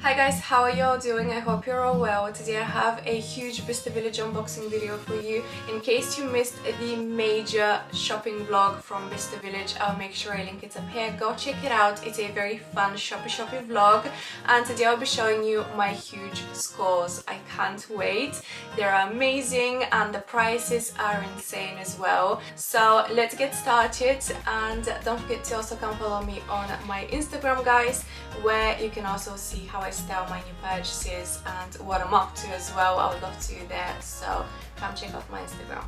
Hi guys, how are you all doing? I hope you're all well. Today I have a huge Bicester Village unboxing video for you. In case you missed the major shopping vlog from Bicester Village, I'll make sure I link it up here. Go check it out. It's a very fun shoppy vlog, and today I'll be showing you my huge scores. I can't wait. They're amazing and the prices are insane as well. So let's get started, and don't forget to also come follow me on my Instagram, guys, where you can also see how I style my new purchases and what I'm up to as well. I would love to see you there, so come check out my Instagram.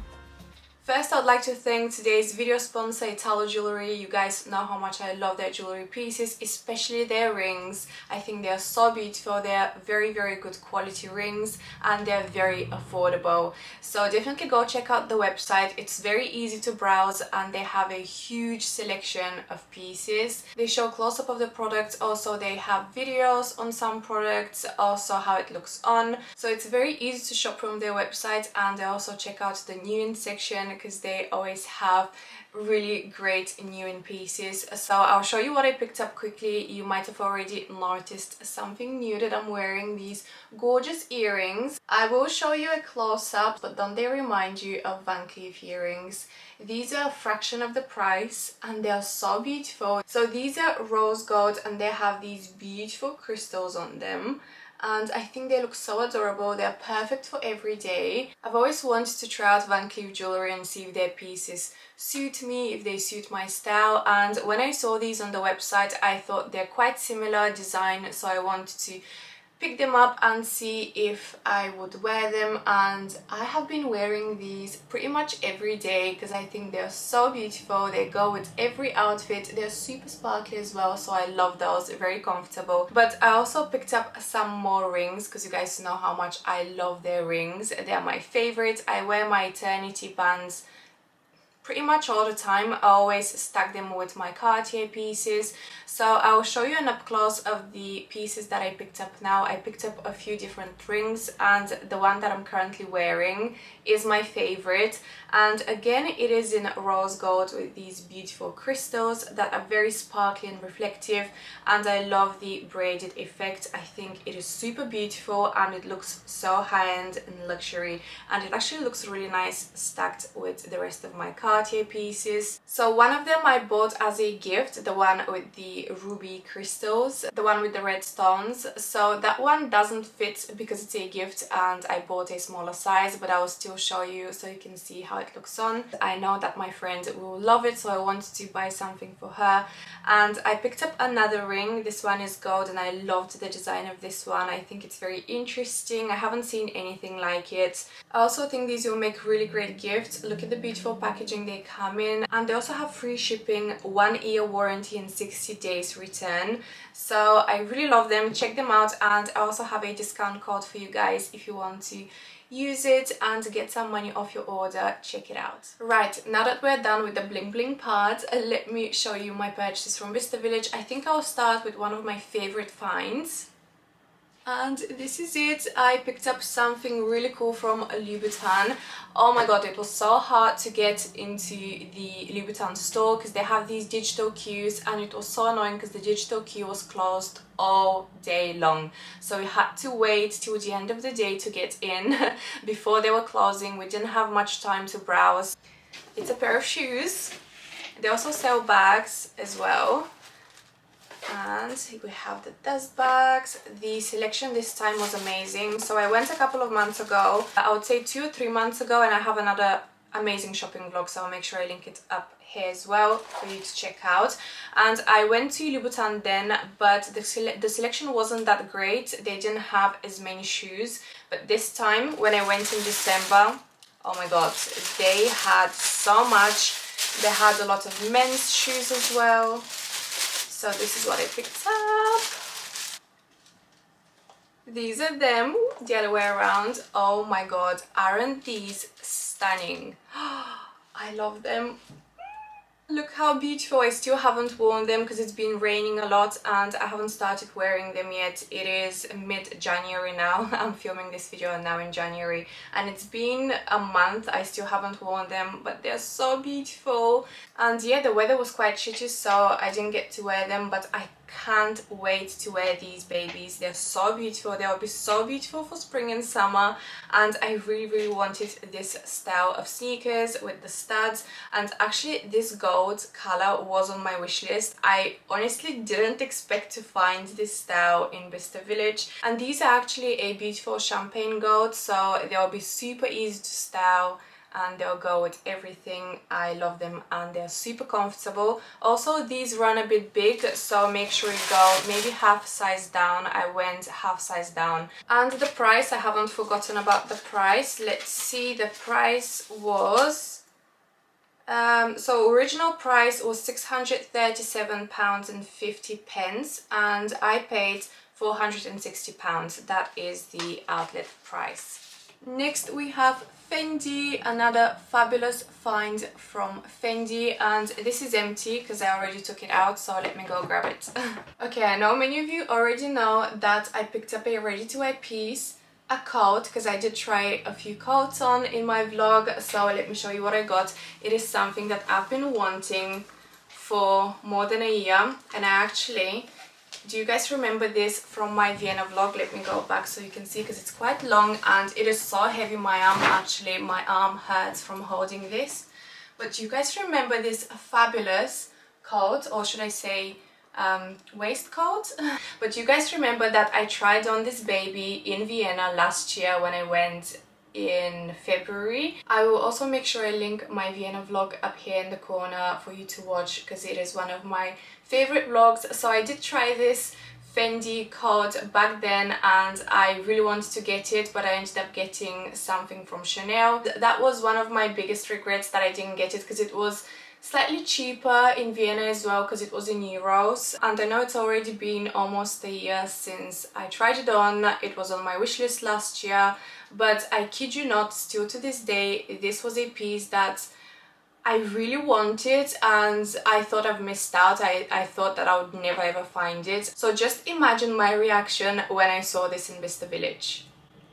First, I'd like to thank today's video sponsor, Italo Jewellery. You guys know how much I love their jewellery pieces, especially their rings. I think they're so beautiful. They're very good quality rings and they're very affordable. So definitely go check out the website. It's very easy to browse and they have a huge selection of pieces. They show close-up of the products. Also, they have videos on some products, also how it looks on. So it's very easy to shop from their website, and I also check out the new in section, because they always have really great new in pieces. So I'll show you what I picked up quickly. You might have already noticed something new that I'm wearing, these gorgeous earrings. I will show you a close-up, but don't they remind you of Van Cleef earrings? These are a fraction of the price and they are so beautiful. So these are rose gold and they have these beautiful crystals on them. And I think they look so adorable. They're perfect for every day. I've always wanted to try out Van Cleef jewellery and see if their pieces suit me, if they suit my style. And when I saw these on the website, I thought they're quite similar design, so I wanted to pick them up and see if I would wear them. And I have been wearing these pretty much every day because I think they're so beautiful. They go with every outfit. They're super sparkly as well, so I love those. Very comfortable. But I also picked up some more rings because you guys know how much I love their rings. They're my favorite. I wear my eternity bands pretty much all the time. I always stack them with my Cartier pieces. So I'll show you an up close of the pieces that I picked up now. I picked up a few different rings and the one that I'm currently wearing is my favorite. And again, it is in rose gold with these beautiful crystals that are very sparkly and reflective, and I love the braided effect. I think it is super beautiful and it looks so high-end and luxury, and it actually looks really nice stacked with the rest of my Cartier pieces. So one of them I bought as a gift, the one with the ruby crystals, the one with the red stones. So that one doesn't fit because it's a gift and I bought a smaller size, but I will still show you so you can see how it looks on. I know that my friend will love it, so I wanted to buy something for her. And I picked up another ring. This one is gold and I loved the design of this one. I think it's very interesting. I haven't seen anything like it. I also think these will make really great gifts. Look at the beautiful packaging they come in, and they also have free shipping, 1-year warranty and 60 days return. So I really love them. Check them out, and I also have a discount code for you guys if you want to use it and get some money off your order. Check it out. Right, now that we're done with the bling bling part, let me show you my purchases from Bicester Village. I think I'll start with one of my favorite finds. And this is it. I picked up something really cool from Louboutin. Oh my god, it was so hard to get into the Louboutin store because they have these digital queues, and it was so annoying because the digital queue was closed all day long. So we had to wait till the end of the day to get in before they were closing. We didn't have much time to browse. It's a pair of shoes. They also sell bags as well. And we have the dust bags. The selection this time was amazing. So I went a couple of months ago, I would say 2 or 3 months ago, and I have another amazing shopping vlog, so I'll make sure I link it up here as well for you to check out. And I went to Louboutin then, but the selection wasn't that great. They didn't have as many shoes. But this time when I went in December, oh my god, they had so much. They had a lot of men's shoes as well. So this is what I picked up. These are them the other way around. Oh my god, aren't these stunning? I love them. Look how beautiful. I still haven't worn them because it's been raining a lot and I haven't started wearing them yet. It is mid-January now. I'm filming this video now in January and it's been a month. I still haven't worn them, but they're so beautiful. And yeah, the weather was quite shitty, so I didn't get to wear them, but I can't wait to wear these babies. They're so beautiful. They'll be so beautiful for spring and summer, and I really wanted this style of sneakers with the studs. And actually this gold color was on my wish list. I honestly didn't expect to find this style in Bicester Village, and these are actually a beautiful champagne gold, so they'll be super easy to style and they'll go with everything. I love them and they're super comfortable. Also, these run a bit big, so make sure you go maybe half size down. I went half size down. And the price, I haven't forgotten about the price. Let's see, the price was so original price was £637.50 and I paid £460. That is the outlet price. Next we have Fendi, another fabulous find from Fendi, and this is empty because I already took it out, so let me go grab it. Okay, I know many of you already know that I picked up a ready-to-wear piece, a coat, because I did try a few coats on in my vlog, so let me show you what I got. It is something that I've been wanting for more than a year, and I actually... Do you guys remember this from my Vienna vlog? Let me go back so you can see, because it's quite long and it is so heavy. My arm hurts from holding this. But do you guys remember this fabulous coat, or should I say waistcoat? But you guys remember that I tried on this baby in Vienna last year when I went in February. I will also make sure I link my Vienna vlog up here in the corner for you to watch, because it is one of my favorite vlogs. So I did try this Fendi coat back then and I really wanted to get it, but I ended up getting something from Chanel. That was one of my biggest regrets, that I didn't get it, because it was slightly cheaper in Vienna as well, because it was in euros. And I know it's already been almost a year since I tried it on. It was on my wish list last year, but I kid you not, still to this day, this was a piece that I really wanted and I thought I've missed out. I thought that I would never ever find it. So just imagine my reaction when I saw this in Bicester Village.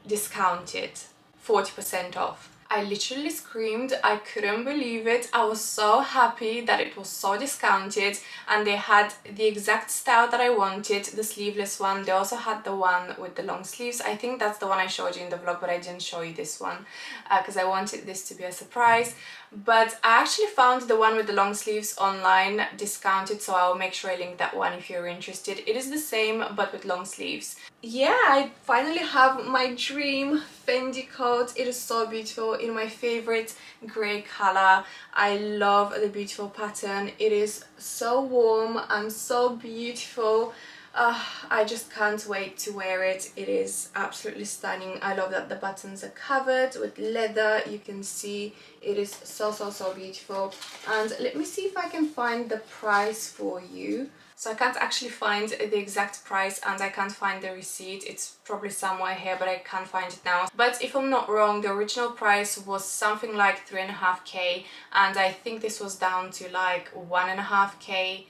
Discounted, 40% off. I literally screamed. I couldn't believe it. I was so happy that it was so discounted, and they had the exact style that I wanted, the sleeveless one. They also had the one with the long sleeves. I think that's the one I showed you in the vlog, but I didn't show you this one because I wanted this to be a surprise. But I actually found the one with the long sleeves online discounted, so I'll make sure I link that one if you're interested. It is the same but with long sleeves. Yeah, I finally have my dream Fendi coat. It is so beautiful, in my favorite grey color. I love the beautiful pattern. It is so warm and so beautiful. I just can't wait to wear it. It is absolutely stunning. I love that the buttons are covered with leather. You can see it is so beautiful. And let me see if I can find the price for you. So I can't actually find the exact price and I can't find the receipt. It's probably somewhere here, but I can't find it now. But if I'm not wrong, the original price was something like 3.5k, and I think this was down to like 1.5k.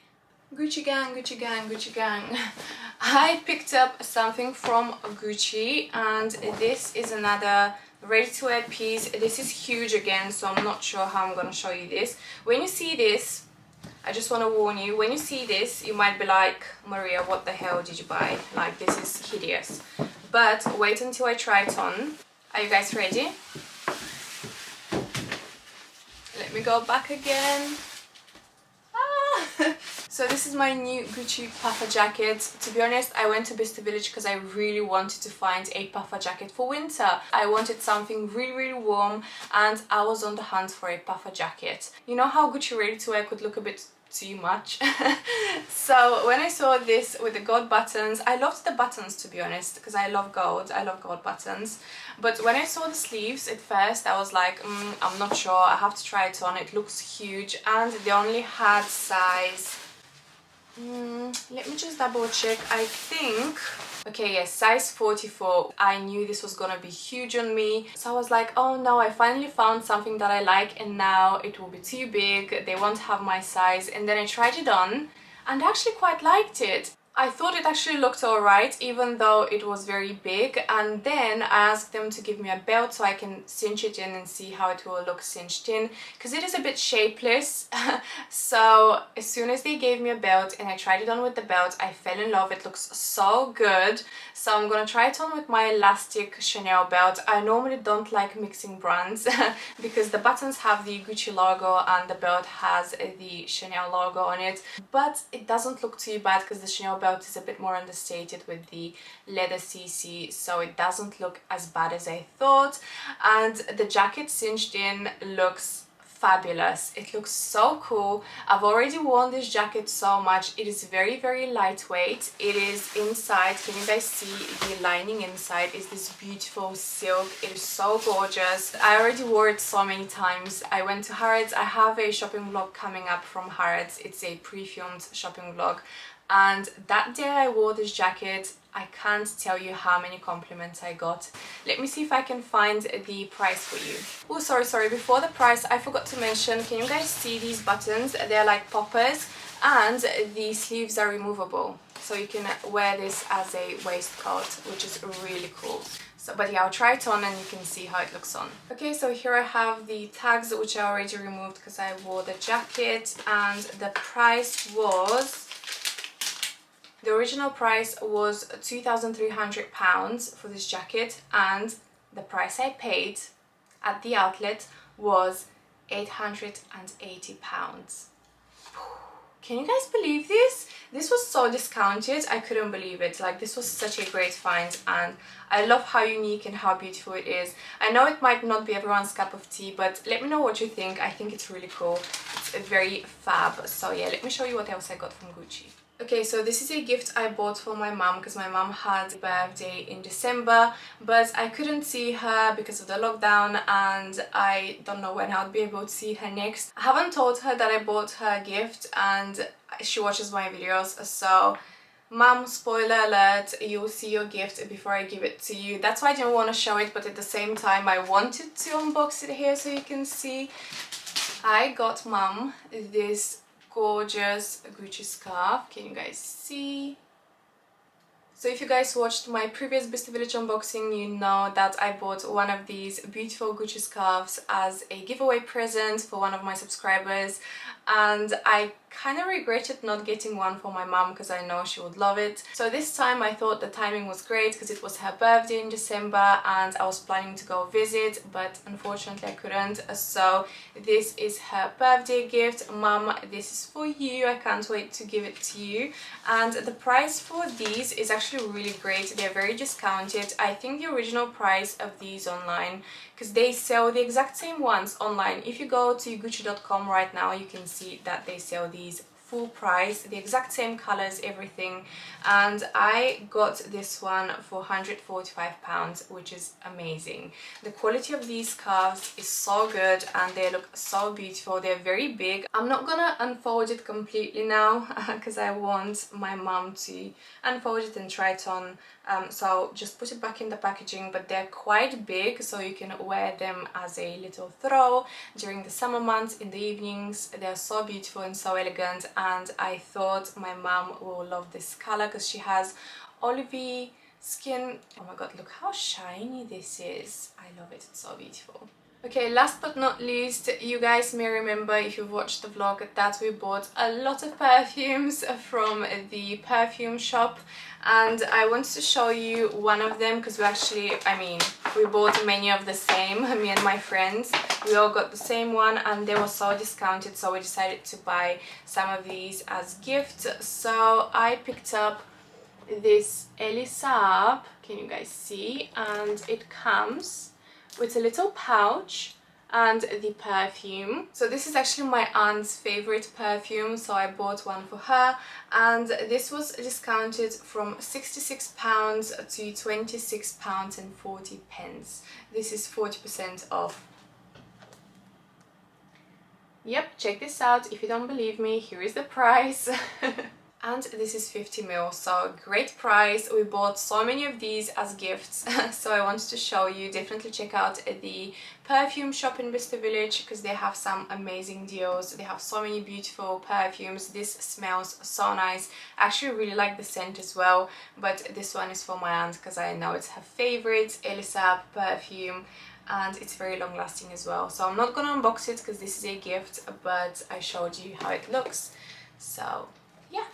Gucci gang, Gucci gang, Gucci gang. I picked up something from Gucci, and this is another ready-to-wear piece. This is huge again, so I'm not sure how I'm gonna show you this. When you see this, I just want to warn you, when you see this, you might be like, Maria, what the hell did you buy? Like, this is hideous. But wait until I try it on. Are you guys ready? Let me go back again. So this is my new Gucci puffer jacket. To be honest, I went to Bicester Village because I really wanted to find a puffer jacket for winter. I wanted something really warm, and I was on the hunt for a puffer jacket. You know how Gucci ready-to-wear could look a bit too much? So when I saw this with the gold buttons, I loved the buttons, to be honest, because I love gold buttons. But when I saw the sleeves at first, I was like, I'm not sure, I have to try it on. It looks huge, and they only had size, let me just double check. I think, okay, yes, size 44. I knew this was gonna be huge on me, so I was like, oh no, I finally found something that I like, and now it will be too big, they won't have my size. And then I tried it on and I actually quite liked it. I thought it actually looked alright, even though it was very big, and then I asked them to give me a belt so I can cinch it in and see how it will look cinched in, because it is a bit shapeless. So as soon as they gave me a belt and I tried it on with the belt, I fell in love. It looks so good. So I'm gonna try it on with my elastic Chanel belt. I normally don't like mixing brands because the buttons have the Gucci logo and the belt has the Chanel logo on it, but it doesn't look too bad because the Chanel belt is a bit more understated with the leather CC, so it doesn't look as bad as I thought. And the jacket cinched in looks fabulous. It looks so cool. I've already worn this jacket so much. It is very, very lightweight. It is inside, can you guys see the lining inside is this beautiful silk. It is so gorgeous. I already wore it so many times. I went to Harrods. I have a shopping vlog coming up from Harrods. It's a pre-filmed shopping vlog, and that day I wore this jacket. I can't tell you how many compliments I got. Let me see if I can find the price for you. Oh, sorry, before the price, I forgot to mention, can you guys see these buttons? They're like poppers, and the sleeves are removable. So you can wear this as a waistcoat, which is really cool. So, but yeah, I'll try it on and you can see how it looks on. Okay, so here I have the tags, which I already removed because I wore the jacket, and the price was... The original price was £2,300 for this jacket, and the price I paid at the outlet was £880. Can you guys believe this? This was so discounted, I couldn't believe it. Like, this was such a great find, and I love how unique and how beautiful it is. I know it might not be everyone's cup of tea, but let me know what you think. I think it's really cool. It's very fab. So yeah, let me show you what else I got from Gucci. Okay, so this is a gift I bought for my mom because my mom had a birthday in December, but I couldn't see her because of the lockdown, and I don't know when I'll be able to see her next. I haven't told her that I bought her a gift, and she watches my videos, so mom, spoiler alert, you'll see your gift before I give it to you. That's why I didn't want to show it, but at the same time I wanted to unbox it here so you can see. I got mom this gorgeous Gucci scarf. Can you guys see? So if you guys watched my previous Bicester Village unboxing, you know that I bought one of these beautiful Gucci scarves as a giveaway present for one of my subscribers, and I kind of regretted not getting one for my mom because I know she would love it. So this time I thought the timing was great because it was her birthday in December and I was planning to go visit, but unfortunately I couldn't. So this is her birthday gift. Mom, this is for you. I can't wait to give it to you. And the price for these is actually really great. They're very discounted. I think the original price of these online, because they sell the exact same ones online. If you go to Gucci.com right now, you can see that they sell these full price, the exact same colors, everything, and I got this one for £145, which is amazing. The quality of these scarves is so good and they look so beautiful. They're very big. I'm not gonna unfold it completely now because I want my mom to unfold it and try it on, so I'll just put it back in the packaging, but they're quite big, so you can wear them as a little throw during the summer months in the evenings. They're so beautiful and so elegant, and I thought my mom will love this color because she has olivey skin. Oh my god, look how shiny this is. I love it, it's so beautiful. Okay, last but not least, you guys may remember if you've watched the vlog that we bought a lot of perfumes from the perfume shop, and I wanted to show you one of them because we actually, we bought many of the same, me and my friends. We all got the same one and they were so discounted, so we decided to buy some of these as gifts. So I picked up this Elisab, can you guys see, and it comes with a little pouch and the perfume. So this is actually my aunt's favorite perfume, so I bought one for her, and this was discounted from £66 to £26.40. This is 40% off. Yep, check this out. If you don't believe me, here is the price. and this is 50ml, so great price. We bought so many of these as gifts so I wanted to show you. Definitely check out the Perfume shop in Bicester Village because they have some amazing deals. They have so many beautiful perfumes. This smells so nice. I actually really like the scent as well, but this one is for my aunt because I know it's her favorite Elisa perfume, and it's very long lasting as well. So I'm not gonna unbox it because this is a gift, but I showed you how it looks. So yeah.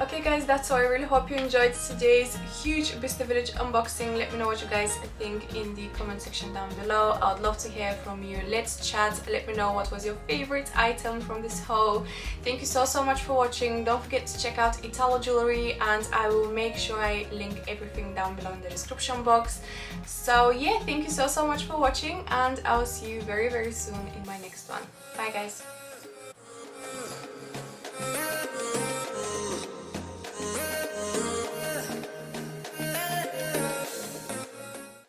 Okay guys, that's all. I really hope you enjoyed today's huge Bicester Village unboxing. Let me know what you guys think in the comment section down below. I would love to hear from you. Let's chat. Let me know what was your favorite item from this haul. Thank you so much for watching. Don't forget to check out Italo Jewellery, and I will make sure I link everything down below in the description box. So yeah, thank you so much for watching, and I'll see you very soon in my next one. Bye guys.